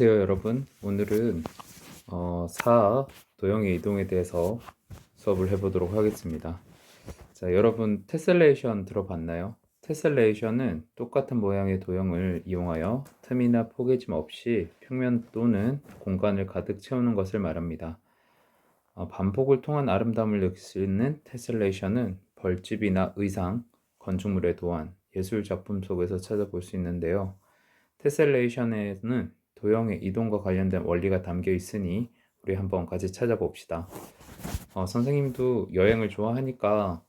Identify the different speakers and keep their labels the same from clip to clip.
Speaker 1: 안녕하세요 여러분. 오늘은 4 도형의 이동에 대해서 수업을 해보도록 하겠습니다. 자, 여러분 테셀레이션 들어봤나요? 테셀레이션은 똑같은 모양의 도형을 이용하여 틈이나 포개짐 없이 평면 또는 공간을 가득 채우는 것을 말합니다. 반복을 통한 아름다움을 느낄 수 있는 테셀레이션은 벌집이나 의상, 건축물의 도안, 예술 작품 속에서 찾아볼 수 있는데요. 테셀레이션에는 도형의 이동과 관련된 원리가 담겨 있으니 우리 한번 같이 찾아봅시다. 선생님도 여행을 좋아하니까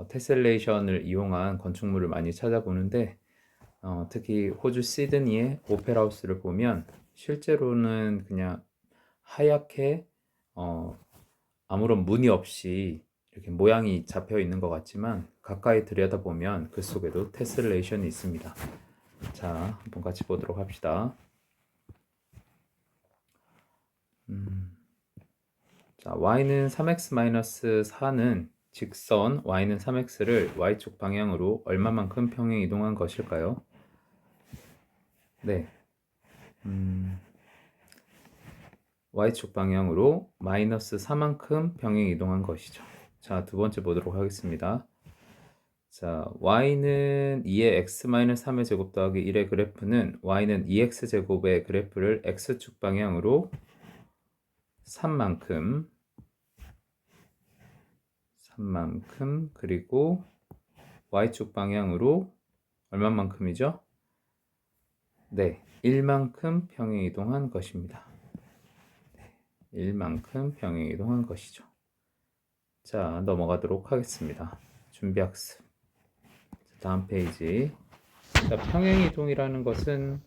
Speaker 1: 테셀레이션을 이용한 건축물을 많이 찾아보는데 특히 호주 시드니의 오페라 하우스를 보면 실제로는 그냥 하얗게 아무런 무늬 없이 이렇게 모양이 잡혀 있는 것 같지만 가까이 들여다보면 그 속에도 테셀레이션이 있습니다. 자, 한번 같이 보도록 합시다. 자, y는 3x-4는 직선 y는 3x를 y축 방향으로 얼마만큼 평행 이동한 것일까요? 네, y축 방향으로 마이너스 4만큼 평행 이동한 것이죠. 자, 두 번째 보도록 하겠습니다. 자, y는 2의 x-3의 제곱 더하기 1의 그래프는 y는 2x제곱의 그래프를 x축 방향으로 3만큼 그리고 y축 방향으로 얼마만큼이죠? 네, 1만큼 평행 이동한 것입니다. 1만큼 평행 이동한 것이죠. 자, 넘어가도록 하겠습니다. 준비학습. 다음 페이지. 자, 평행 이동이라는 것은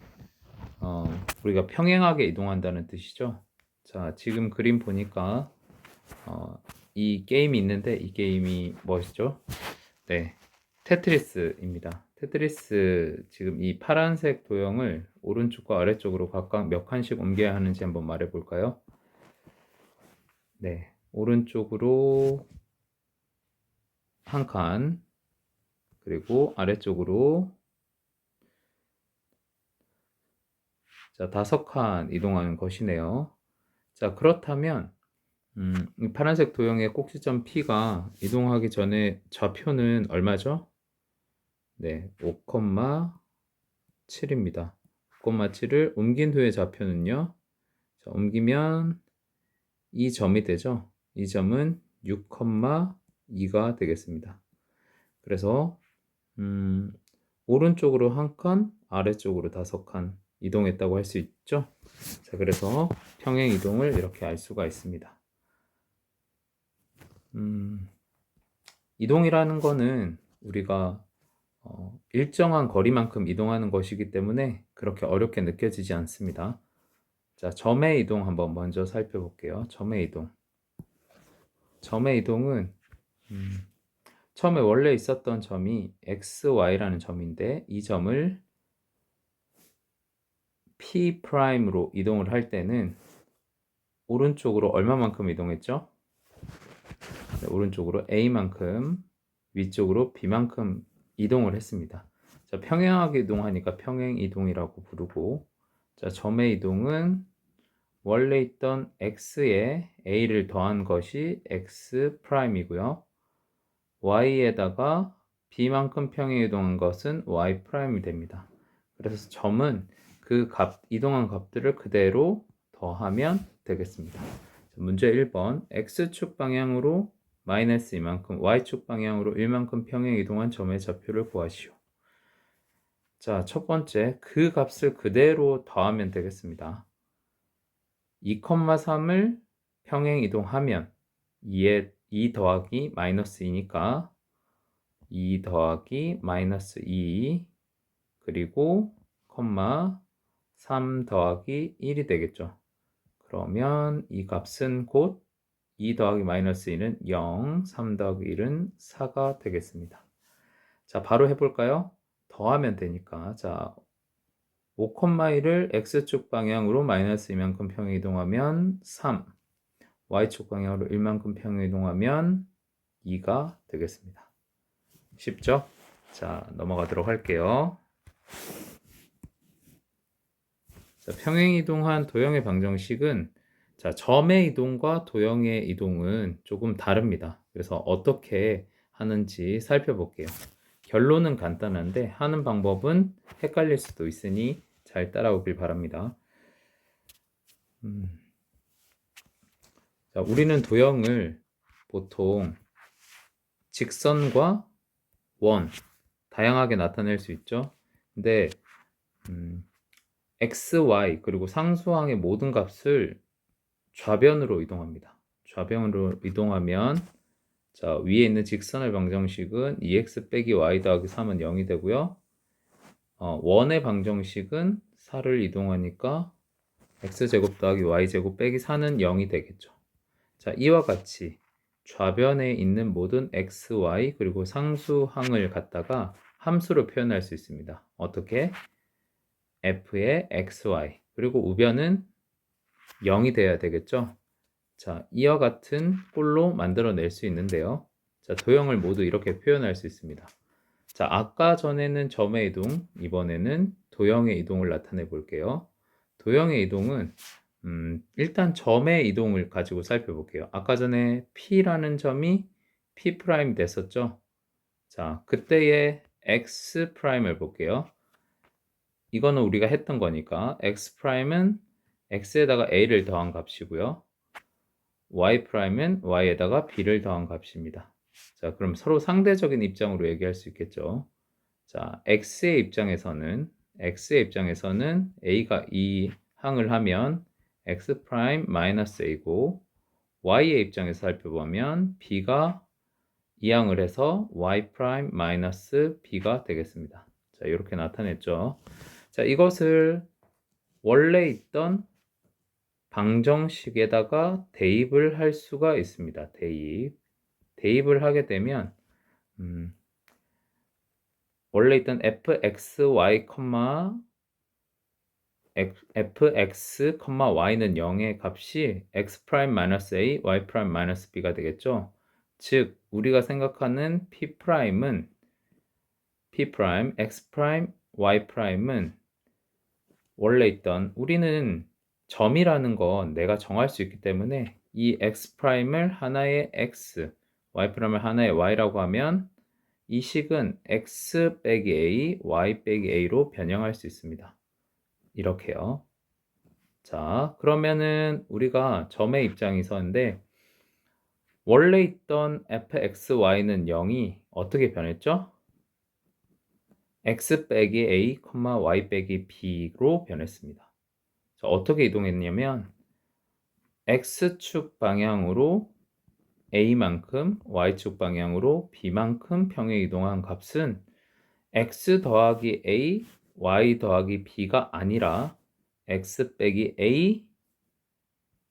Speaker 1: 우리가 평행하게 이동한다는 뜻이죠. 자, 지금 그림 보니까 이 게임이 있는데 이 게임이 뭐죠? 네, 테트리스입니다. 테트리스 지금 이 파란색 도형을 오른쪽과 아래쪽으로 각각 몇 칸씩 옮겨야 하는지 한번 말해 볼까요? 네, 오른쪽으로 한 칸, 그리고 아래쪽으로 자, 5칸 이동하는 것이네요. 자, 그렇다면 이 파란색 도형의 꼭지점 P가 이동하기 전에 좌표는 얼마죠? 네, 5,7입니다. 5,7을 옮긴 후에 좌표는요. 자, 옮기면 이 점이 되죠. 이 점은 6,2가 되겠습니다. 그래서 오른쪽으로 한 칸, 아래쪽으로 5칸 이동했다고 할 수 있죠. 자, 그래서 평행 이동을 이렇게 알 수가 있습니다. 이동이라는 거는 우리가 일정한 거리만큼 이동하는 것이기 때문에 그렇게 어렵게 느껴지지 않습니다. 자, 점의 이동 한번 먼저 살펴볼게요. 점의 이동. 점의 이동은 처음에 원래 있었던 점이 XY라는 점인데 이 점을 P'으로 이동을 할 때는 오른쪽으로 얼마만큼 이동했죠? 네, 오른쪽으로 A만큼, 위쪽으로 B만큼 이동을 했습니다. 자, 평행하게 이동하니까 평행 이동이라고 부르고, 자, 점의 이동은 원래 있던 X에 A를 더한 것이 X'이고요. Y에다가 B만큼 평행 이동한 것은 Y'이 됩니다. 그래서 점은 그 이동한 값들을 그대로 더하면 되겠습니다. 문제 1번 X축 방향으로 마이너스 이만큼, Y축 방향으로 1만큼 평행 이동한 점의 좌표를 구하시오. 자, 첫 번째 그 값을 그대로 더하면 되겠습니다. 2,3을 평행 이동하면 2 더하기 마이너스 2니까 2 더하기 마이너스 2 그리고 3 더하기 1이 되겠죠. 그러면 이 값은 곧 2 더하기 마이너스 2는 0, 3 더하기 1은 4가 되겠습니다. 자, 바로 해볼까요? 더하면 되니까. 자, 5,1을 X축 방향으로 마이너스 2만큼 평행 이동하면 3, Y축 방향으로 1만큼 평행 이동하면 2가 되겠습니다. 쉽죠? 자, 넘어가도록 할게요. 자, 평행이동한 도형의 방정식은 자, 점의 이동과 도형의 이동은 조금 다릅니다. 그래서 어떻게 하는지 살펴볼게요. 결론은 간단한데 하는 방법은 헷갈릴 수도 있으니 잘 따라오길 바랍니다. 자, 우리는 도형을 보통 직선과 원 다양하게 나타낼 수 있죠. 근데 x, y 그리고 상수항의 모든 값을 좌변으로 이동합니다. 좌변으로 이동하면 자, 위에 있는 직선의 방정식은 2x 빼기 y 더하기 3은 0이 되고요. 원의 방정식은 4를 이동하니까 x제곱 더하기 y제곱 빼기 4는 0이 되겠죠. 자, 이와 같이 좌변에 있는 모든 x, y 그리고 상수항을 갖다가 함수로 표현할 수 있습니다. 어떻게? f의 x, y 그리고 우변은 0이 돼야 되겠죠. 자, 이와 같은 꼴로 만들어낼 수 있는데요. 자, 도형을 모두 이렇게 표현할 수 있습니다. 자, 아까 전에는 점의 이동, 이번에는 도형의 이동을 나타내 볼게요. 도형의 이동은 일단 점의 이동을 가지고 살펴볼게요. 아까 전에 P라는 점이 P' 됐었죠. 자, 그때의 X'을 볼게요. 이거는 우리가 했던 거니까 X'은 X에다가 A를 더한 값이고요. Y'은 Y에다가 B를 더한 값입니다. 자, 그럼 서로 상대적인 입장으로 얘기할 수 있겠죠. 자, X의 입장에서는 A가 이 항을 하면 X' 마이너스 A고 Y의 입장에서 살펴보면 B가 이 항을 해서 Y' 마이너스 B가 되겠습니다. 자, 이렇게 나타냈죠. 자, 이것을 원래 있던 방정식에다가 대입을 할 수가 있습니다. 대입을 하게 되면 원래 있던 fxy, fx, y는 0의 값이 x'-a, y'-b가 되겠죠. 즉, 우리가 생각하는 p'은 p', x', y''은 원래 있던 우리는 점이라는 건 내가 정할 수 있기 때문에 이 x'을 하나의 x, y'을 하나의 y라고 하면 이 식은 x 빼기 a, y 빼기 a로 변형할 수 있습니다. 이렇게요. 자, 그러면은 우리가 점의 입장이 있었는데 원래 있던 fxy는 0이 어떻게 변했죠? x 빼기 a, y 빼기 b로 변했습니다. 자, 어떻게 이동했냐면 x축 방향으로 a만큼, y축 방향으로 b만큼 평행 이동한 값은 x 더하기 a, y 더하기 b가 아니라 x 빼기 a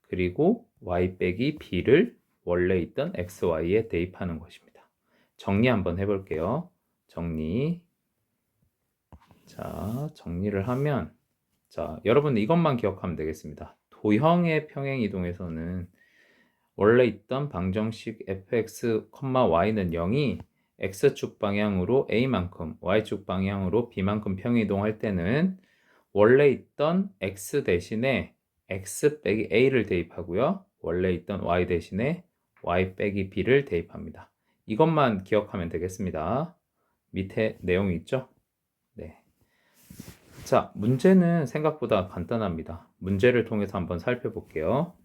Speaker 1: 그리고 y 빼기 b를 원래 있던 x, y에 대입하는 것입니다. 정리 한번 해볼게요. 정리. 자, 정리를 하면 자, 여러분 이것만 기억하면 되겠습니다. 도형의 평행 이동에서는 원래 있던 방정식 fx, y는 0이 x축 방향으로 a만큼, y축 방향으로 b만큼 평행 이동할 때는 원래 있던 x 대신에 x 빼기 a를 대입하고요. 원래 있던 y 대신에 y 빼기 b를 대입합니다. 이것만 기억하면 되겠습니다. 밑에 내용이 있죠? 네. 자, 문제는 생각보다 간단합니다. 문제를 통해서 한번 살펴볼게요.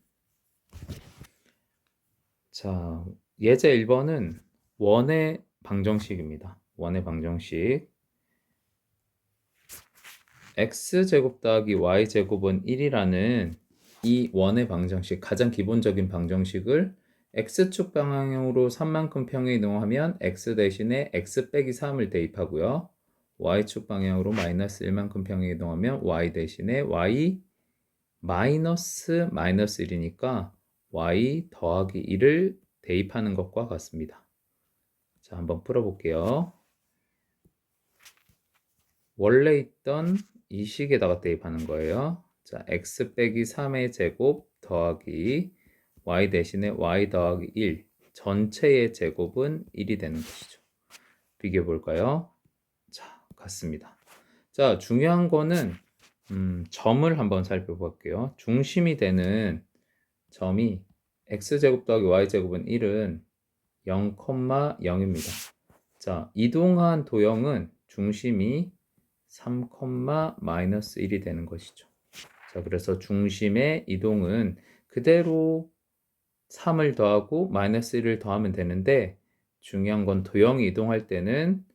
Speaker 1: 자, 예제 1번은 원의 방정식입니다. 원의 방정식. x제곱 더하기 y제곱은 1이라는 이 원의 방정식, 가장 기본적인 방정식을 x축 방향으로 3만큼 평행 이동하면 x 대신에 x 빼기 3을 대입하고요. y축 방향으로 마이너스 1만큼 평행 이동하면 y 대신에 y 마이너스 1이니까 y 더하기 1을 대입하는 것과 같습니다. 자, 한번 풀어볼게요. 원래 있던 이 식에다가 대입하는 거예요. 자, x 빼기 3의 제곱 더하기 y 대신에 y 더하기 1 전체의 제곱은 1이 되는 것이죠. 비교해 볼까요? 자, 같습니다. 자, 중요한 거는 점을 한번 살펴볼게요. 중심이 되는 점이 x제곱 더하기 y제곱은 1은 0,0입니다. 자, 이동한 도형은 중심이 3, 마이너스 1이 되는 것이죠. 자, 그래서 중심의 이동은 그대로 3을 더하고 마이너스 1을 더하면 되는데, 중요한 건 도형이 이동할 때는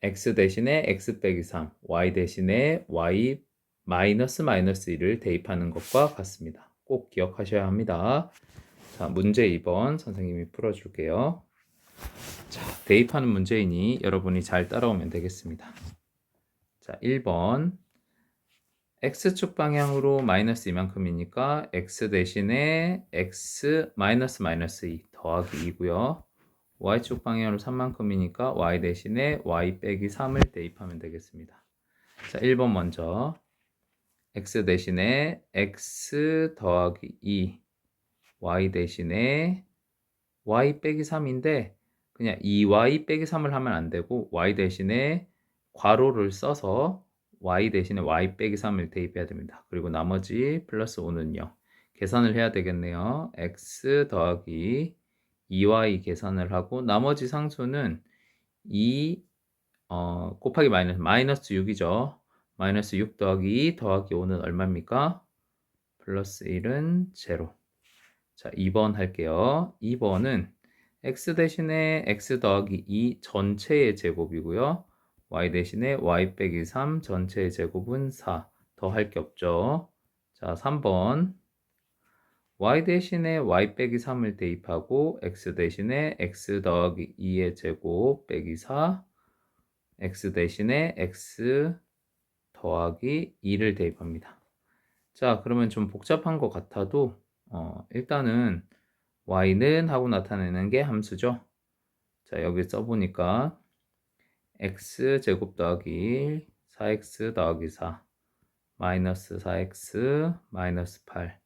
Speaker 1: x 대신에 x 빼기 3, y 대신에 y 마이너스 1을 대입하는 것과 같습니다. 꼭 기억하셔야 합니다. 자, 문제 2번 선생님이 풀어줄게요. 자, 대입하는 문제이니 여러분이 잘 따라오면 되겠습니다. 자, 1번 x축 방향으로 마이너스 이만큼이니까 x 대신에 x 마이너스 2 더하기 2고요. y축 방향으로 3만큼이니까 y 대신에 y 빼기 3을 대입하면 되겠습니다. 자, 1번 먼저 x 대신에 x 더하기 2 y 대신에 y 빼기 3인데 그냥 2y 빼기 3을 하면 안 되고 y 대신에 괄호를 써서 y 대신에 y 빼기 3을 대입해야 됩니다. 그리고 나머지 플러스 5는 0. 계산을 해야 되겠네요. x 더하기 2y 계산을 하고 나머지 상수는 2 곱하기 마이너스 6이죠. 마이너스 6 더하기 2 더하기 5는 얼마입니까? 플러스 1은 0. 자, 2번 할게요. 2번은 x 대신에 x 더하기 2 전체의 제곱이고요. y 대신에 y 빼기 3 전체의 제곱은 4. 더 할 게 없죠. 자, 3번 y 대신에 y 빼기 3을 대입하고 x 대신에 x 더하기 2의 제곱 빼기 4 x 대신에 x 더하기 2를 대입합니다. 자, 그러면 좀 복잡한 것 같아도 일단은 y는 하고 나타내는 게 함수죠. 자, 여기 써보니까 x제곱 더하기 1 4x 더하기 4 마이너스 4x 마이너스 8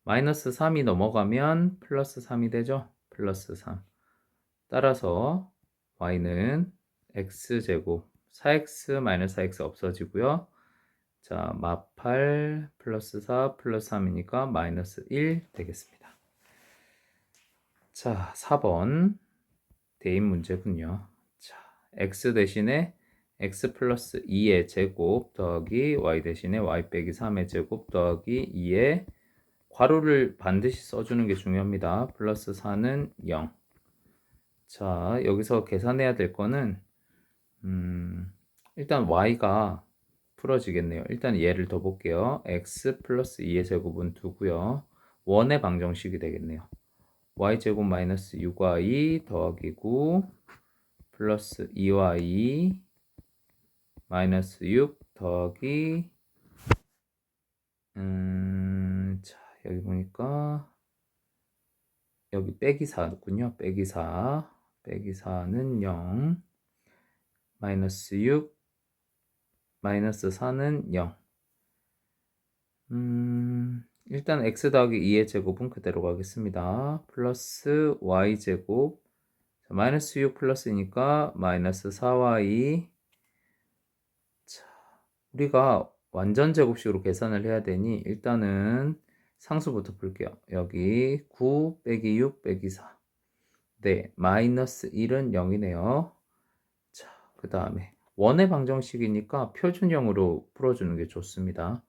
Speaker 1: 마이너스 3이 넘어가면 플러스 3이 되죠. 플러스 3. 따라서 y는 x제곱 4x 마이너스 4x 없어지고요. 자, 마8 플러스 4 플러스 3이니까 마이너스 1 되겠습니다. 자, 4번 대입 문제군요. 자, x 대신에 x 플러스 2의 제곱 더하기 y 대신에 y 빼기 3의 제곱 더하기 2의 괄호를 반드시 써주는 게 중요합니다. 플러스 4는 0. 자, 여기서 계산해야 될 거는 일단 y가 풀어지겠네요. 일단 얘를 더 볼게요. x 플러스 2의 제곱은 2고요. 원의 방정식이 되겠네요. y제곱 마이너스 6y 더하기 9 플러스 2y 마이너스 6 더하기 자, 여기 보니까 여기 빼기 4군요. 빼기 4 빼기 4는 0 마이너스 6 마이너스 4는 0 일단 x 더하기 2의 제곱은 그대로 가겠습니다. 플러스 y제곱 마이너스 6 플러스니까 마이너스 4y. 자, 우리가 완전 제곱식으로 계산을 해야 되니 일단은 상수부터 볼게요. 여기 9 빼기 6 빼기 4. 네, 마이너스 1은 0이네요. 자, 그 다음에 원의 방정식이니까 표준형으로 풀어주는 게 좋습니다.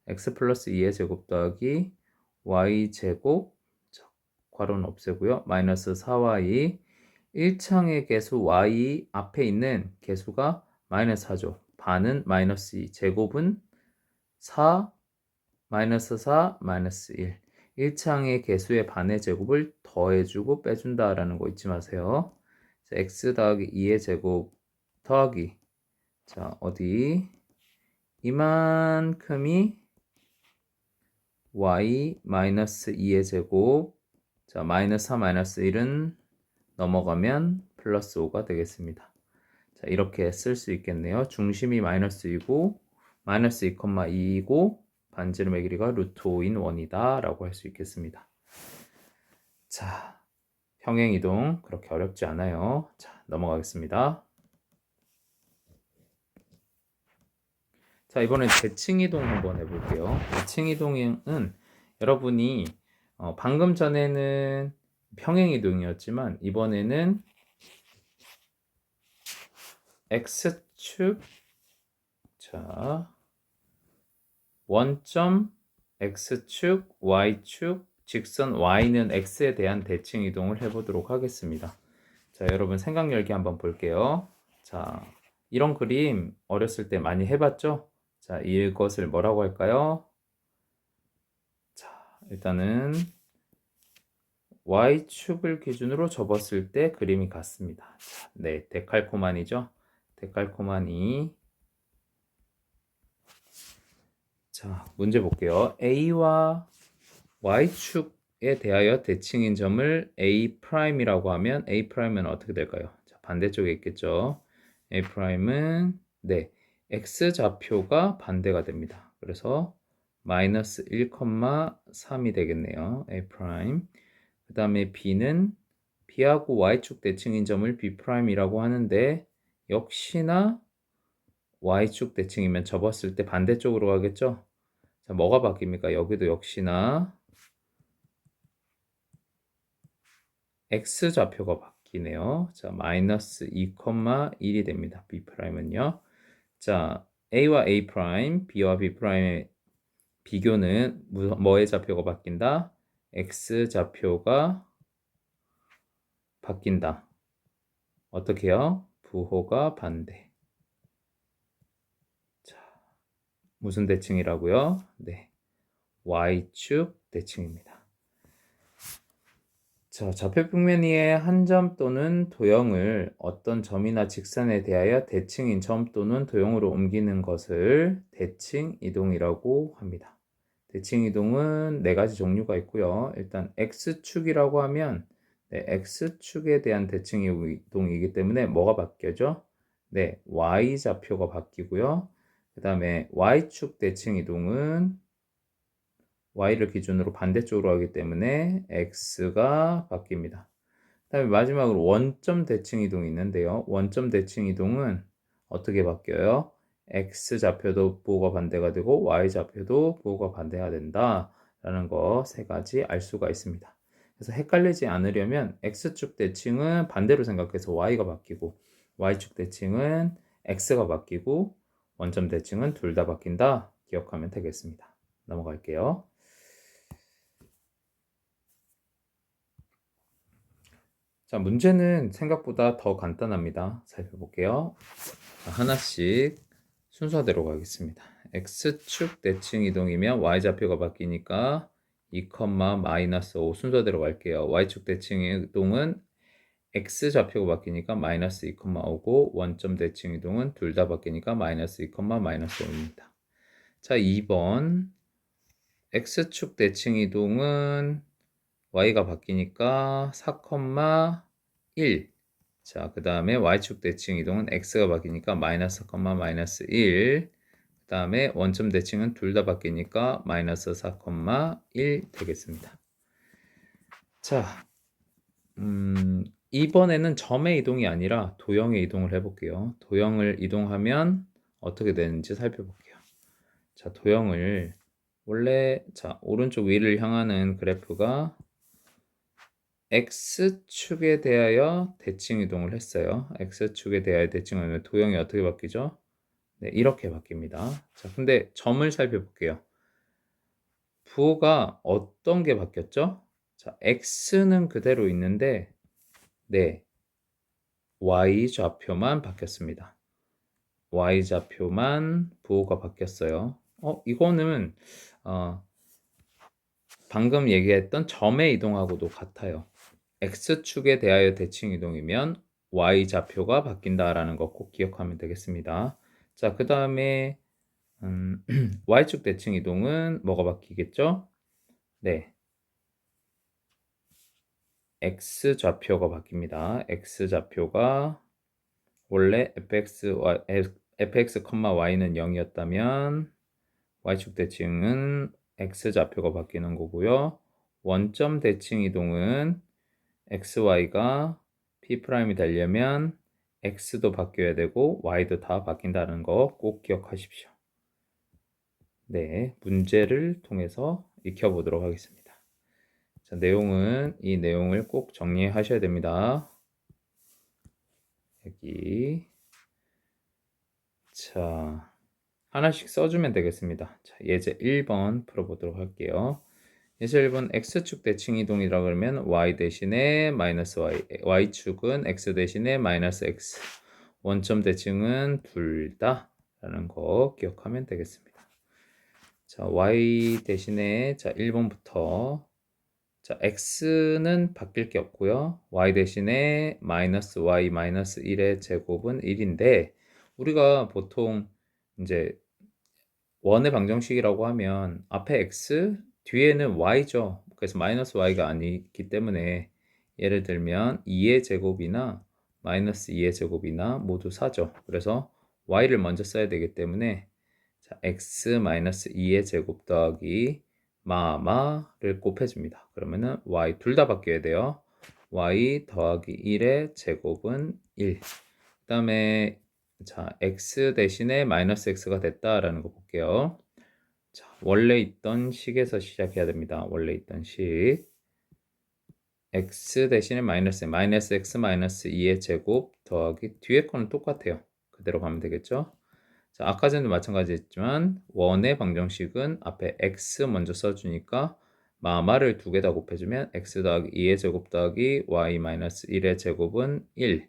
Speaker 1: x 플러스 2의 제곱 더하기 y 제곱, 자, 괄호는 없애고요. 마이너스 4y 1창의 개수 y 앞에 있는 개수가 마이너스 4죠. 반은 마이너스 2, 제곱은 4, 마이너스 4, 마이너스 1. 1창의 개수의 반의 제곱을 더해주고 빼준다라는 거 잊지 마세요. 자, x 더하기 2의 제곱 더하기, 자, 어디 이만큼이 y 마이너스 2의 제곱, 자, 마이너스 4 마이너스 1은 넘어가면 플러스 5가 되겠습니다. 자, 이렇게 쓸 수 있겠네요. 중심이 마이너스 2고 마이너스 2,2이고 반지름의 길이가 루트 5인 원이다 라고 할 수 있겠습니다. 자, 평행이동 그렇게 어렵지 않아요. 자, 넘어가겠습니다. 자, 이번엔 대칭 이동 한번 해볼게요. 대칭 이동은 여러분이 방금 전에는 평행 이동이었지만 이번에는 x축, 자, 원점 x축, y축, 직선 y는 x에 대한 대칭 이동을 해보도록 하겠습니다. 자, 여러분 생각 열기 한번 볼게요. 자, 이런 그림 어렸을 때 많이 해봤죠? 자, 이것을 뭐라고 할까요? 자, 일단은 y축을 기준으로 접었을 때 그림이 같습니다. 자, 네, 데칼코마니죠? 데칼코마니. 자, 문제 볼게요. a와 y축에 대하여 대칭인 점을 A'이라고 하면 A'은 어떻게 될까요? 자, 반대쪽에 있겠죠. A'은 네, x좌표가 반대가 됩니다. 그래서 마이너스 1,3이 되겠네요. A'. 그 다음에 B는 B하고 y축 대칭인 점을 B'이라고 하는데 역시나 y축 대칭이면 접었을 때 반대쪽으로 가겠죠? 자, 뭐가 바뀝니까? 여기도 역시나 x좌표가 바뀌네요. 자, 마이너스 2,1이 됩니다. B'은요. 자, A와 A', B와 B'의 비교는 뭐의 좌표가 바뀐다? x좌표가 바뀐다. 어떻게 해요? 부호가 반대. 자, 무슨 대칭이라고요? 네, y축 대칭입니다. 자, 좌표 평면 위에 한 점 또는 도형을 어떤 점이나 직선에 대하여 대칭인 점 또는 도형으로 옮기는 것을 대칭 이동이라고 합니다. 대칭 이동은 네 가지 종류가 있고요. 일단 x축이라고 하면 네, x축에 대한 대칭 이동이기 때문에 뭐가 바뀌죠? 네, y좌표가 바뀌고요. 그 다음에 y축 대칭 이동은 y를 기준으로 반대쪽으로 하기 때문에 x가 바뀝니다. 다음에 마지막으로 원점 대칭 이동이 있는데요. 원점 대칭 이동은 어떻게 바뀌어요? x좌표도 부호가 반대가 되고 y좌표도 부호가 반대가 된다 라는 거 세 가지 알 수가 있습니다. 그래서 헷갈리지 않으려면 x축 대칭은 반대로 생각해서 y가 바뀌고 y축 대칭은 x가 바뀌고 원점 대칭은 둘 다 바뀐다 기억하면 되겠습니다. 넘어갈게요. 자, 문제는 생각보다 더 간단합니다. 살펴볼게요. 자, 하나씩 순서대로 가겠습니다. x축 대칭 이동이면 y좌표가 바뀌니까 2, 마이너스 5 순서대로 갈게요. y축 대칭 이동은 x좌표가 바뀌니까 마이너스 2, 5고 원점 대칭 이동은 둘 다 바뀌니까 마이너스 2, 마이너스 5입니다. 자, 2번 x축 대칭 이동은 y가 바뀌니까 4,1. 자, 그 다음에 y축 대칭 이동은 x가 바뀌니까 마이너스, 마이너스 1. 그 다음에 원점 대칭은 둘 다 바뀌니까 마이너스 4,1 되겠습니다. 자, 이번에는 점의 이동이 아니라 도형의 이동을 해볼게요. 도형을 이동하면 어떻게 되는지 살펴볼게요. 자, 도형을 원래 자, 오른쪽 위를 향하는 그래프가 x축에 대하여 대칭 이동을 했어요. x축에 대하여 대칭을 하면 도형이 어떻게 바뀌죠? 네, 이렇게 바뀝니다. 자, 근데 점을 살펴볼게요. 부호가 어떤 게 바뀌었죠? 자, x는 그대로 있는데 네, y좌표만 바뀌었습니다. y좌표만 부호가 바뀌었어요. 이거는 방금 얘기했던 점의 이동하고도 같아요. x축에 대하여 대칭 이동이면 y좌표가 바뀐다라는 거 꼭 기억하면 되겠습니다. 자, 그 다음에 y축 대칭 이동은 뭐가 바뀌겠죠? 네, x좌표가 바뀝니다. x좌표가 원래 fx, y는 0이었다면 y축 대칭은 x좌표가 바뀌는 거고요. 원점 대칭 이동은 xy가 P'이 되려면 x도 바뀌어야 되고 y도 다 바뀐다는 거 꼭 기억하십시오. 네, 문제를 통해서 익혀보도록 하겠습니다. 자, 이 내용을 꼭 정리하셔야 됩니다. 여기. 자, 하나씩 써주면 되겠습니다. 자, 예제 1번 풀어보도록 할게요. 예제 1번 x축 대칭 이동이라 그러면 y 대신에 마이너스 y, y축은 x 대신에 마이너스 x, 원점 대칭은 둘 다 라는 거 기억하면 되겠습니다. 자, y 대신에 자 1번부터 자 x는 바뀔 게 없고요. y 대신에 마이너스 y 마이너스 1의 제곱은 1인데 우리가 보통 이제 원의 방정식이라고 하면 앞에 x 뒤에는 y죠. 그래서 마이너스 y가 아니기 때문에 예를 들면 2의 제곱이나 마이너스 2의 제곱이나 모두 4죠. 그래서 y를 먼저 써야 되기 때문에 자, x-2의 제곱 더하기 마를 곱해줍니다. 그러면은 y 둘 다 바뀌어야 돼요. y 더하기 1의 제곱은 1. 그 다음에 자, x 대신에 마이너스 x가 됐다라는 거 볼게요. 자, 원래 있던 식에서 시작해야 됩니다. 원래 있던 식. x 대신에 마이너스 x 마이너스 2의 제곱 더하기 뒤에 거는 똑같아요. 그대로 가면 되겠죠? 자, 아까 전에도 마찬가지였지만 원의 방정식은 앞에 x 먼저 써주니까 마를 두 개 다 곱해주면 x 더하기 2의 제곱 더하기 y 마이너스 1의 제곱은 1.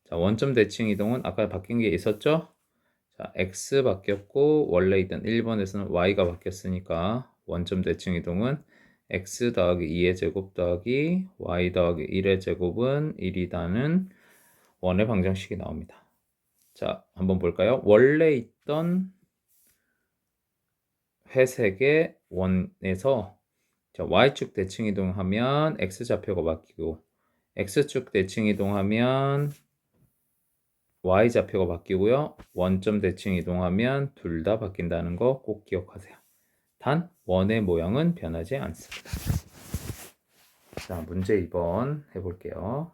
Speaker 1: 자, 원점 대칭 이동은 아까 바뀐 게 있었죠? 자, x 바뀌었고 원래 있던 1번에서는 y가 바뀌었으니까 원점 대칭 이동은 x 더하기 2의 제곱 더하기 y 더하기 1의 제곱은 1이다는 원의 방정식이 나옵니다. 자, 한번 볼까요? 원래 있던 회색의 원에서 자, y축 대칭 이동하면 x좌표가 바뀌고 x축 대칭 이동하면 y좌표가 바뀌고요. 원점 대칭 이동하면 둘 다 바뀐다는 거 꼭 기억하세요. 단 원의 모양은 변하지 않습니다. 자, 문제 2번 해볼게요.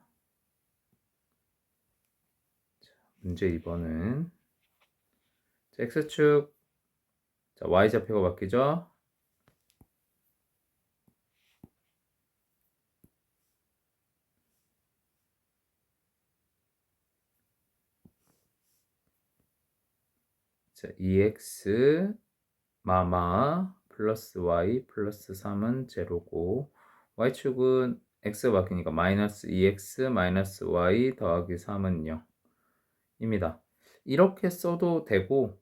Speaker 1: 자, 문제 2번은 x축 자, y좌표가 바뀌죠. 자, 2x 플러스 y 플러스 3은 제로고 y축은 x가 바뀌니까 마이너스 2x 마이너스 y 더하기 3은 0입니다. 이렇게 써도 되고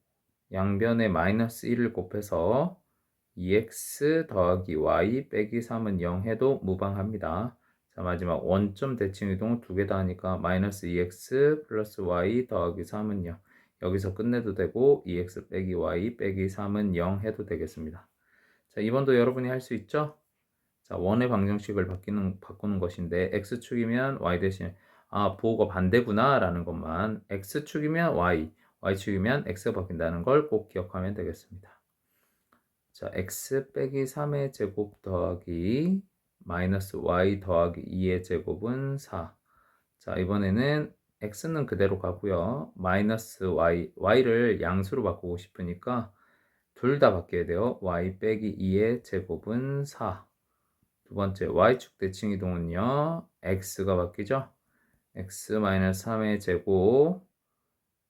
Speaker 1: 양변에 마이너스 1을 곱해서 2x 더하기 y 빼기 3은 0 해도 무방합니다. 자, 마지막 원점 대칭 이동은 두 개 다 하니까 마이너스 2x 플러스 y 더하기 3은 0. 여기서 끝내도 되고 2x 빼기 y 빼기 3은 0 해도 되겠습니다. 자, 이번도 여러분이 할 수 있죠? 자, 원의 방정식을 바꾸는 것인데 x축이면 y 대신 보호가 반대구나 라는 것만 x축이면 y축이면 x가 바뀐다는 걸 꼭 기억하면 되겠습니다. 자, x 빼기 3의 제곱 더하기 마이너스 y 더하기 2의 제곱은 4. 자, 이번에는 x는 그대로 가고요. 마이너스 y를 양수로 바꾸고 싶으니까 둘 다 바뀌어야 돼요. y 빼기 2의 제곱은 4. 두 번째 y축 대칭 이동은요. x가 바뀌죠. x 마이너스 3의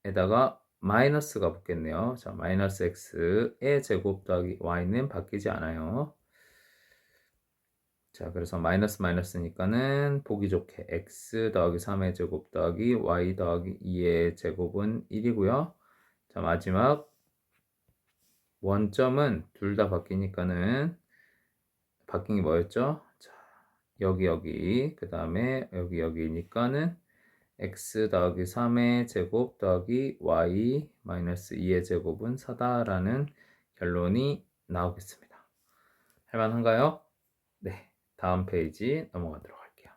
Speaker 1: 제곱에다가 마이너스가 붙겠네요. 자, 마이너스 x의 제곱 더하기 y는 바뀌지 않아요. 자, 그래서 마이너스니까는 보기 좋게 x 더하기 3의 제곱 더하기 y 더하기 2의 제곱은 1이고요. 자, 마지막 원점은 둘 다 바뀌니까는 바뀐 게 뭐였죠? 자, 여기 그 다음에 여기니까는 x 더하기 3의 제곱 더하기 y 마이너스 2의 제곱은 4다라는 결론이 나오겠습니다. 할만한가요? 네, 다음 페이지 넘어가도록 할게요.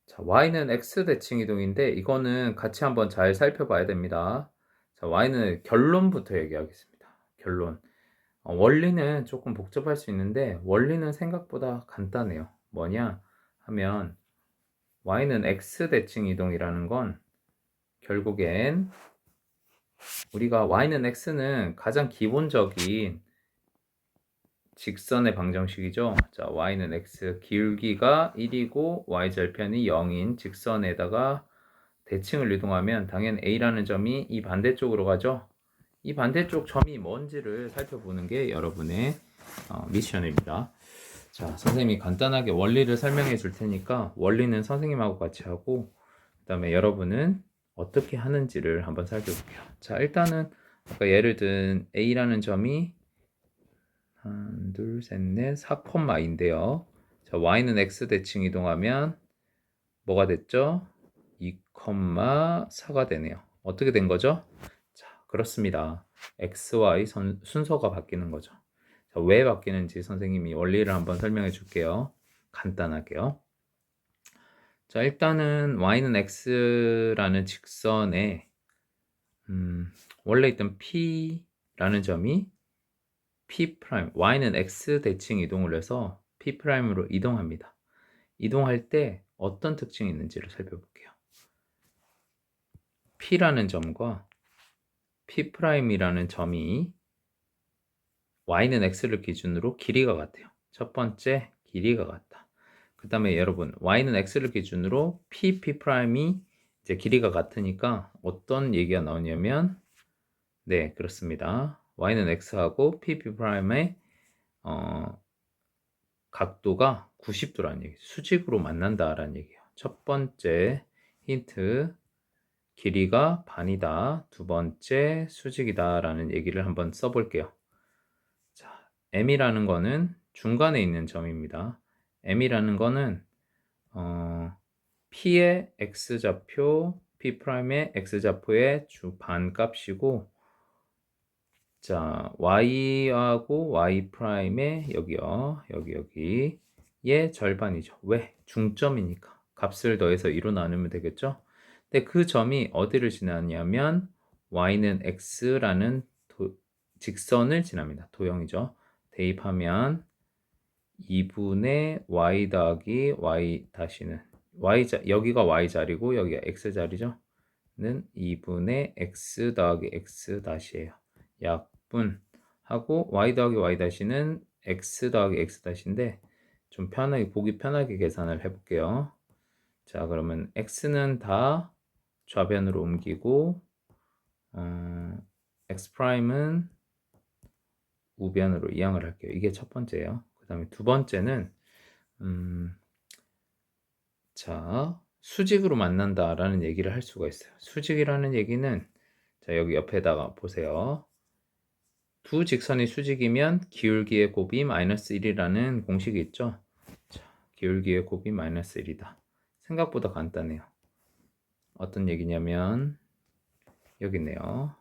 Speaker 1: 자, y는 x 대칭 이동인데 이거는 같이 한번 잘 살펴봐야 됩니다. 자, y는 결론부터 얘기하겠습니다. 결론. 원리는 조금 복잡할 수 있는데 원리는 생각보다 간단해요. 뭐냐 하면 y는 x 대칭 이동이라는 건 결국엔 우리가 y는 x는 가장 기본적인 직선의 방정식이죠. 자, y는 x, 기울기가 1이고 y절편이 0인 직선에다가 대칭을 이동하면 당연 a라는 점이 이 반대쪽으로 가죠. 이 반대쪽 점이 뭔지를 살펴보는 게 여러분의 미션입니다. 자, 선생님이 간단하게 원리를 설명해 줄 테니까 원리는 선생님하고 같이 하고 그 다음에 여러분은 어떻게 하는지를 한번 살펴볼게요. 자, 일단은 아까 예를 든 a라는 점이 하나, 둘, 셋, 넷, 4,2인데요. 자, y는 x 대칭 이동하면 뭐가 됐죠? 2,4가 되네요. 어떻게 된 거죠? 자, 그렇습니다. x, y 순서가 바뀌는 거죠. 자, 왜 바뀌는지 선생님이 원리를 한번 설명해 줄게요. 간단하게요. 자, 일단은 y는 x라는 직선에 원래 있던 p라는 점이 p', y는 x 대칭 이동을 해서 p'으로 이동합니다. 이동할 때 어떤 특징이 있는지를 살펴볼게요. p라는 점과 p'이라는 점이 y는 x를 기준으로 길이가 같아요. 첫 번째, 길이가 같다. 그 다음에 여러분, y는 x를 기준으로 p'이 이제 길이가 같으니까 어떤 얘기가 나오냐면, 네, 그렇습니다. y는 x하고 p'의 각도가 90도라는 얘기죠. 수직으로 만난다라는 얘기예요. 첫 번째 힌트, 길이가 반이다. 두 번째, 수직이다 라는 얘기를 한번 써볼게요. 자, m이라는 거는 중간에 있는 점입니다. m이라는 거는 p의 x좌표, p'의 x좌표의 주 반값이고, 자, y하고 y'의 여기요, 여기의 절반이죠. 왜? 중점이니까. 값을 더해서 2로 나누면 되겠죠? 근데 그 점이 어디를 지나냐면 y는 x라는 직선을 지납니다. 도형이죠. 대입하면 2분의 y 더하기 y 다시는 여기가 y 자리고 여기가 x 자리죠. 는 2분의 x 더하기 x 다시예요. 약분 하고 y 더하기 y 다시는 x 더하기 x 다시인데 좀 편하게 보기 편하게 계산을 해볼게요. 자, 그러면 x는 다 좌변으로 옮기고 x'은 우변으로 이항을 할게요. 이게 첫 번째예요. 그 다음에 두 번째는 자, 수직으로 만난다라는 얘기를 할 수가 있어요. 수직이라는 얘기는 자, 여기 옆에다가 보세요. 두 직선이 수직이면 기울기의 곱이 마이너스 1이라는 공식이 있죠. 자, 기울기의 곱이 마이너스 1이다. 생각보다 간단해요. 어떤 얘기냐면 여기 있네요.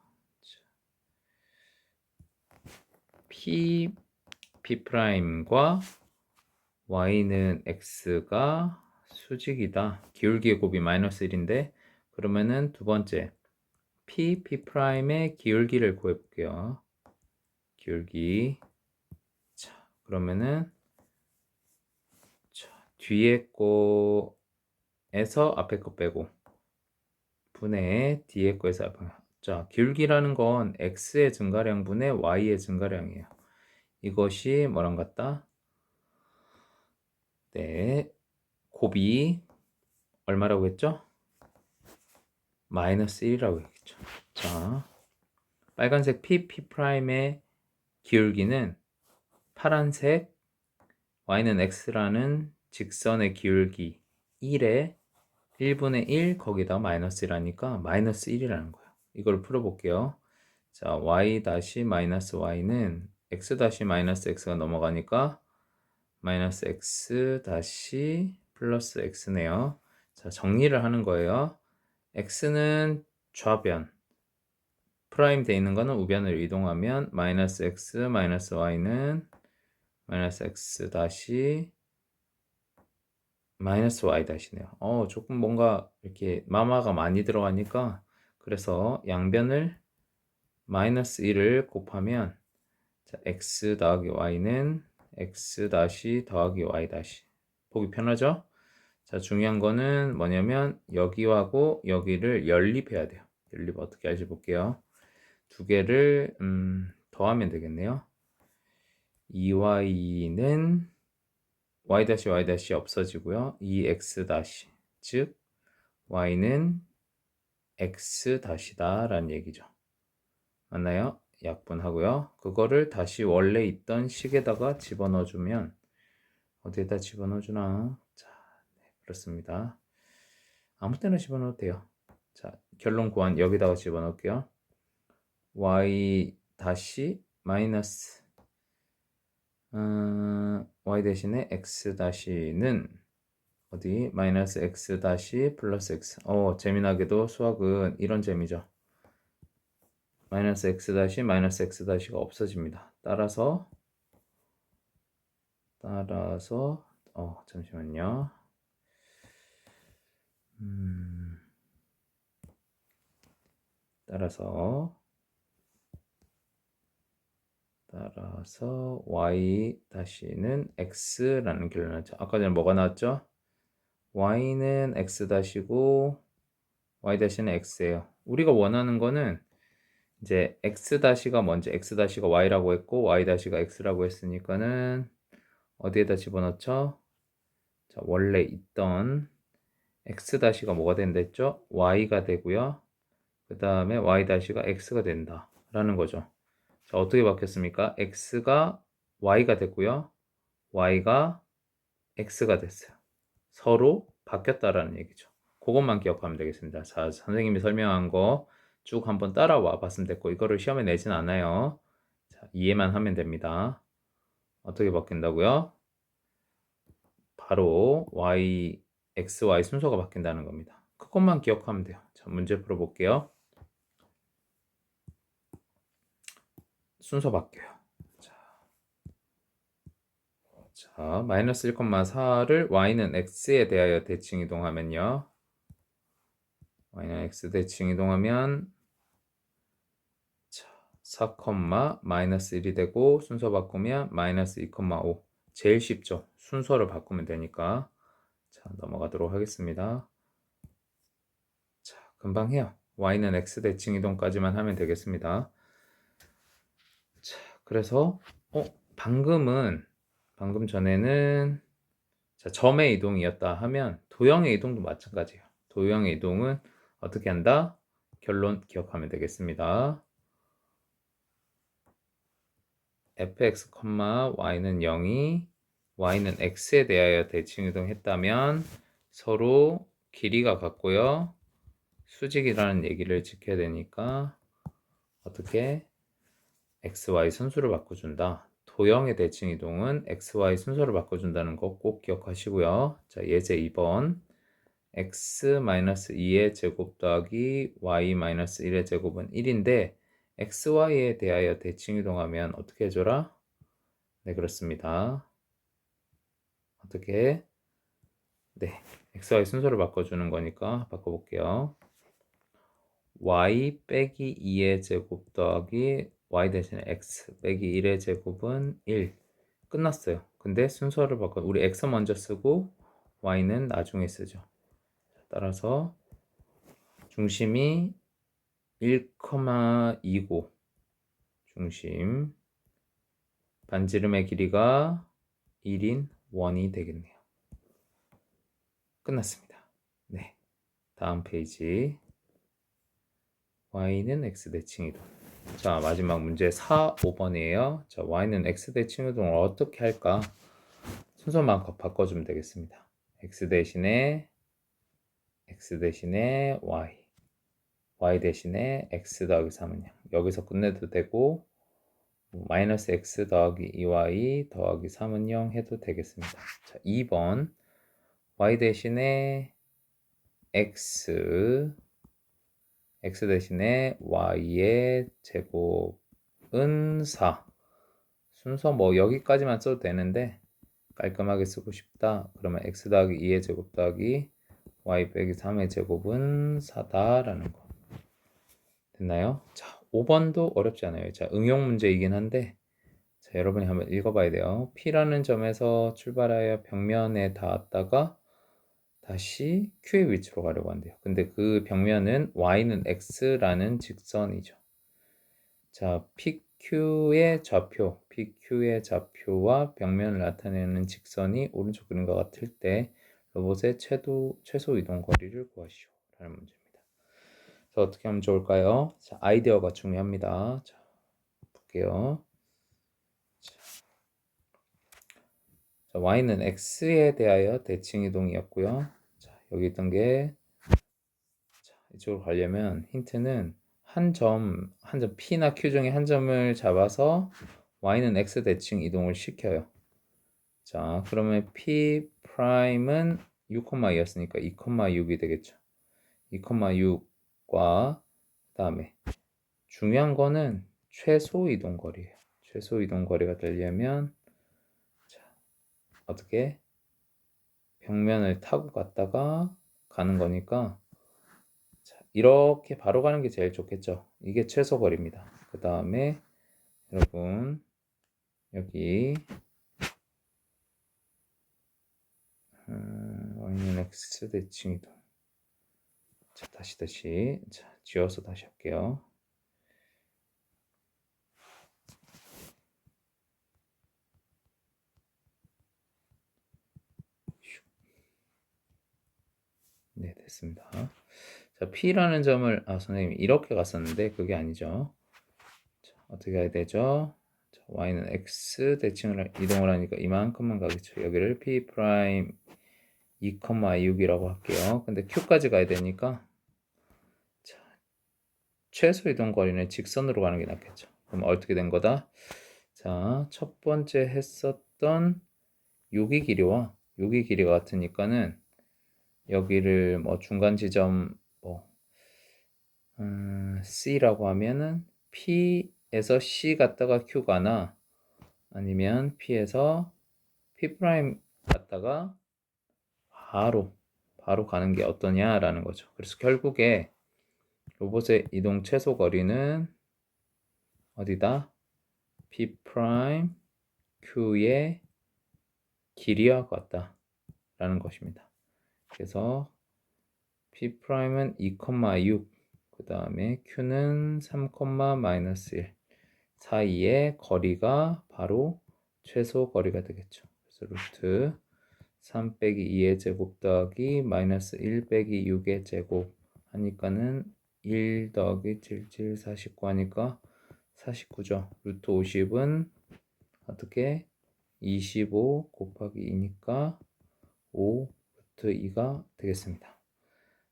Speaker 1: P'과 Y는 X가 수직이다. 기울기의 곱이 마이너스 1인데 그러면은 두 번째 P'의 기울기를 구해볼게요. 기울기. 자, 그러면은 자, 뒤에 거에서 앞에 거 빼고 분의 뒤에 거에서 앞에 거. 자, 기울기라는 건 x의 증가량 분의 y의 증가량이에요. 이것이 뭐랑 같다? 네, 곱이 얼마라고 했죠? 마이너스 1이라고 했죠. 자, 빨간색 P'의 기울기는 파란색 y는 x라는 직선의 기울기 1에 1분의 1 거기다 마이너스 1하니까 마이너스 1이라는 거예요. 이걸 풀어볼게요. 자, y 다시 마이너스 y는 x 다시 마이너스 x가 넘어가니까 마이너스 x 다시 플러스 x네요. 자, 정리를 하는 거예요. x는 좌변, 프라임 돼 있는 거는 우변으로 이동하면 마이너스 x 마이너스 y는 마이너스 x 다시 마이너스 y 다시네요. 조금 뭔가 이렇게 마마가 많이 들어가니까 그래서 양변을 마이너스 1을 곱하면 자, x 더하기 y는 x 다시 더하기 y 다시 보기 편하죠? 자, 중요한 거는 뭐냐면 여기하고 여기를 연립해야 돼요. 연립 어떻게 할지 볼게요. 두 개를 더하면 되겠네요. 2y는 y' 없어지고요. 2x' 즉 y는 x' 라는 얘기죠. 맞나요? 약분하고요. 그거를 다시 원래 있던 식에다가 집어넣어주면 어디에다 집어넣어주나? 자, 네, 그렇습니다. 아무 때나 집어넣어도 돼요. 자, 결론 구한 여기다가 집어넣을게요. y 다시 마이너스 y 대신에 x 다시는 어디? 마이너스 x 다시 플러스 x. 재미나게도 수학은 이런 재미죠. 마이너스 x 다시 마이너스 x 다시가 없어집니다. 따라서 잠시만요. 따라서 y 다시는 x라는 결론을 나왔죠. 아까 전에 뭐가 나왔죠? y는 x 다시고 y 다시는 x예요. 우리가 원하는 거는 이제 x 다시가 먼저 x 다시가 y라고 했고 y 다시가 x라고 했으니까는 어디에다 집어넣죠? 자, 원래 있던 x 다시가 뭐가 된다 했죠? y가 되고요. 그 다음에 y 다시가 x가 된다 라는 거죠. 자, 어떻게 바뀌었습니까? x가 y가 됐고요. y가 x가 됐어요. 서로 바뀌었다라는 얘기죠. 그것만 기억하면 되겠습니다. 자, 선생님이 설명한 거 쭉 한번 따라와 봤으면 됐고 이거를 시험에 내진 않아요. 자, 이해만 하면 됩니다. 어떻게 바뀐다고요? 바로 x, y 순서가 바뀐다는 겁니다. 그것만 기억하면 돼요. 자, 문제 풀어볼게요. 순서 바뀌어요. 자, 마이너스 1,4를 y는 x에 대하여 대칭 이동하면요. y는 x 대칭 이동하면 4, 마이너스 1이 되고 순서 바꾸면 마이너스 2,5. 제일 쉽죠. 순서를 바꾸면 되니까. 자, 넘어가도록 하겠습니다. 자, 금방 해요. y는 x 대칭 이동까지만 하면 되겠습니다. 자, 그래서 방금 전에는 자, 점의 이동이었다 하면 도형의 이동도 마찬가지예요. 도형의 이동은 어떻게 한다? 결론 기억하면 되겠습니다. fx, y는 0이 y는 x에 대하여 대칭 이동했다면 서로 길이가 같고요. 수직이라는 얘기를 지켜야 되니까 어떻게 x, y 순서를 바꿔준다. 도형의 대칭 이동은 x, y 순서를 바꿔준다는 거 꼭 기억하시고요. 자, 예제 2번 x-2의 제곱 더하기 y-1의 제곱은 1인데 xy에 대하여 대칭 이동하면 어떻게 해줘라? 네, 그렇습니다. 어떻게? 네, xy 순서를 바꿔주는 거니까 바꿔볼게요. y 빼기 2의 제곱 더하기 y 대신에 x 빼기 1의 제곱은 1. 끝났어요. 근데 순서를 바꿔 우리 x 먼저 쓰고 y는 나중에 쓰죠. 따라서 중심이 1,2고 중심 반지름의 길이가 1인 원이 되겠네요. 끝났습니다. 네, 다음 페이지. y는 x 대칭 이동. 자, 마지막 문제 4, 5번이에요. 자, y는 x 대칭 이동을 어떻게 할까? 순서만 바꿔주면 되겠습니다. x 대신에 y 대신에 x 더하기 3은 0. 여기서 끝내도 되고 마이너스 x 더하기 2y 더하기 3은 0 해도 되겠습니다. 자, 2번 y 대신에 x 대신에 y의 제곱은 4. 순서 뭐 여기까지만 써도 되는데 깔끔하게 쓰고 싶다. 그러면 x 더하기 2의 제곱 더하기 y 빼기 3의 제곱은 4다라는 거. 됐나요? 자, 5번도 어렵지 않아요. 자, 응용 문제이긴 한데 자, 여러분이 한번 읽어봐야 돼요. P라는 점에서 출발하여 벽면에 닿았다가 다시 Q의 위치로 가려고 한대요. 근데 그 벽면은 Y는 X라는 직선이죠. 자, PQ의 좌표와 벽면을 나타내는 직선이 오른쪽 그림과 같을 때 로봇의 최소 이동 거리를 구하시오. 라는 문제입니다. 자, 어떻게 하면 좋을까요? 자, 아이디어가 중요합니다. 자, 볼게요. 자, Y는 X에 대하여 대칭 이동이었고요. 자, 여기 있던 게 자, 이쪽으로 가려면 힌트는 한 점 P나 Q 중에 한 점을 잡아서 Y는 X 대칭 이동을 시켜요. 자, 그러면 P 프라임은 6,2였으니까 2,6이 되겠죠. 2,6과 그다음에 중요한 거는 최소 이동 거리예요. 최소 이동 거리가 되려면 자, 어떻게 벽면을 타고 갔다가 가는 거니까 자, 이렇게 바로 가는 게 제일 좋겠죠. 이게 최소 거리입니다. 그 다음에 여러분 여기 Y는 X 대칭 이동. 자, 다시 자, 지워서 다시 할게요. 네, 됐습니다. 자, P라는 점을 선생님이 이렇게 갔었는데 그게 아니죠. 자, 어떻게 해야 되죠? 자, Y는 X 대칭을 이동을 하니까 이만큼만 가겠죠. 여기를 P 프라임 2,6이라고 할게요. 근데 Q까지 가야 되니까 자, 최소 이동 거리는 직선으로 가는 게 낫겠죠. 그럼 어떻게 된 거다? 자, 첫 번째 했었던 여기 길이와 여기 길이가 같으니까는 여기를 뭐 중간 지점 뭐 C라고 하면은 P에서 C 갔다가 Q 가나 아니면 P에서 P 프라임 갔다가 바로 가는 게 어떠냐라는 거죠. 그래서 결국에 로봇의 이동 최소 거리는 어디다? P 프라임 Q의 길이와 같다라는 것입니다. 그래서 P 프라임은 2,6 그 다음에 Q는 3,-1 사이의 거리가 바로 최소 거리가 되겠죠. 그래서 루트 3 빼기 2의 제곱 더하기 마이너스 1 빼기 6의 제곱 하니까는 1 더하기 77 49 하니까 49죠. 루트 50은 어떻게 25 곱하기 2니까 5 루트 2가 되겠습니다.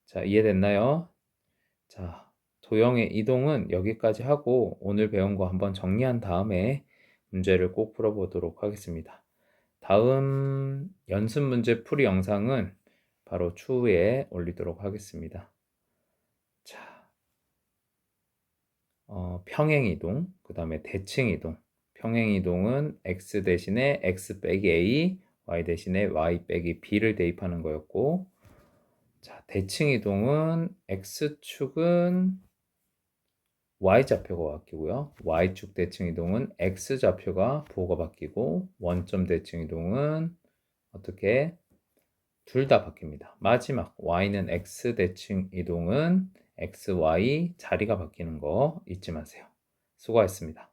Speaker 1: 자, 이해됐나요? 자, 도형의 이동은 여기까지 하고 오늘 배운 거 한번 정리한 다음에 문제를 꼭 풀어보도록 하겠습니다. 다음 연습 문제 풀이 영상은 바로 추후에 올리도록 하겠습니다. 자, 평행 이동, 그 다음에 대칭 이동. 평행 이동은 x 대신에 x 빼기 a, y 대신에 y 빼기 b를 대입하는 거였고, 자, 대칭 이동은 x축은 y좌표가 바뀌고요. y축 대칭 이동은 x좌표가 부호가 바뀌고, 원점 대칭 이동은 어떻게 둘 다 바뀝니다. 마지막 y는 x 대칭 이동은 x, y 자리가 바뀌는 거 잊지 마세요. 수고하셨습니다.